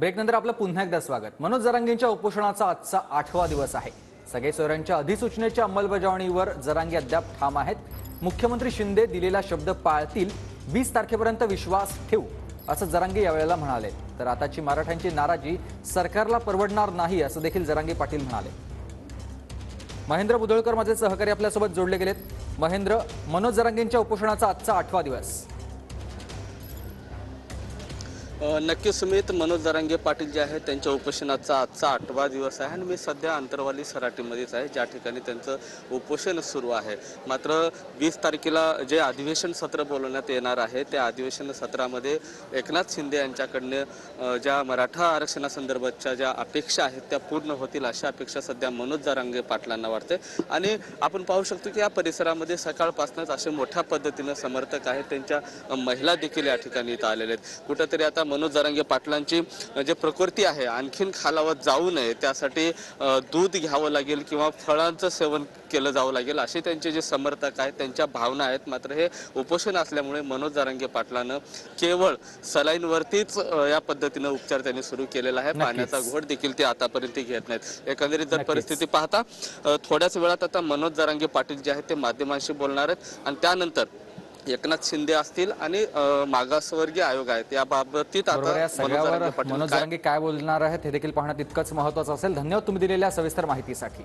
ब्रेकनंतर आपलं पुन्हा एकदा स्वागत। मनोज जरांगेंच्या उपोषणाचा आजचा 8वा दिवस आहे। सगळे सोयऱ्यांच्या अधिसूचनेच्या अंमलबजावणीवर जरांगे अद्याप ठाम आहेत। मुख्यमंत्री शिंदे दिलेला शब्द पाळतील, 20 तारखेपर्यंत विश्वास ठेवू असं जरांगे यावेळेला म्हणाले। तर आताची मराठ्यांची नाराजी सरकारला परवडणार नाही असं देखील जरांगे पाटील म्हणाले। महेंद्र बुदळकर माझे सहकारी आपल्यासोबत जोडले गेलेत। महेंद्र, मनोज जरांगेंच्या उपोषणाचा आजचा 8वा दिवस। नक्की सुमित, मनोज जरांगे पाटील जे आहेत त्यांच्या उपोषणाचा आजचा 8वा दिवस आहे आणि मी सध्या अंतरवाली सराटीमध्येच आहे, ज्या ठिकाणी त्यांचं उपोषण सुरू आहे। मात्र 20 तारखेला जे अधिवेशन सत्र बोलवण्यात येणार आहे त्या अधिवेशन सत्रामध्ये एकनाथ शिंदे यांच्याकडनं ज्या मराठा आरक्षणासंदर्भातच्या ज्या अपेक्षा आहेत त्या पूर्ण होतील अशा अपेक्षा सध्या मनोज जरांगे पाटलांना वाटते। आणि आपण पाहू शकतो की या परिसरामध्ये सकाळपासूनच असे मोठ्या पद्धतीनं समर्थक आहेत, त्यांच्या महिला देखील या ठिकाणी इथं आलेले आहेत। कुठेतरी आता मनोज जरांगे पाटलांची जे प्रकृती आहे आणखीन खालावत जाऊ नये त्यासाठी दूध घ्यावं लागेल किंवा फळांचं सेवन केलं जावं लागेल असे त्यांचे जे समर्थक आहेत त्यांच्या भावना आहेत। मात्र हे उपोषण असल्यामुळे मनोज जरांगे पाटलांनं केवळ सलाईनवरतीच या पद्धतीनं उपचार त्यांनी सुरू केलेला आहे। पाण्याचा घोट देखील ते आतापर्यंत घेत नाहीत। एकंदरीत जर परिस्थिती पाहता थोड्याच वेळात आता मनोज जरांगे पाटील जे आहेत ते माध्यमांशी बोलणार आहेत आणि त्यानंतर एकनाथ शिंदे असतील आणि मागासवर्गीय आयोग आहेत या बाबतीत आता मनोज जरांगे काय बोलणार आहेत हे देखील पाहणं तितकंच महत्त्वाचं असेल। धन्यवाद तुम्ही दिलेल्या सविस्तर माहितीसाठी।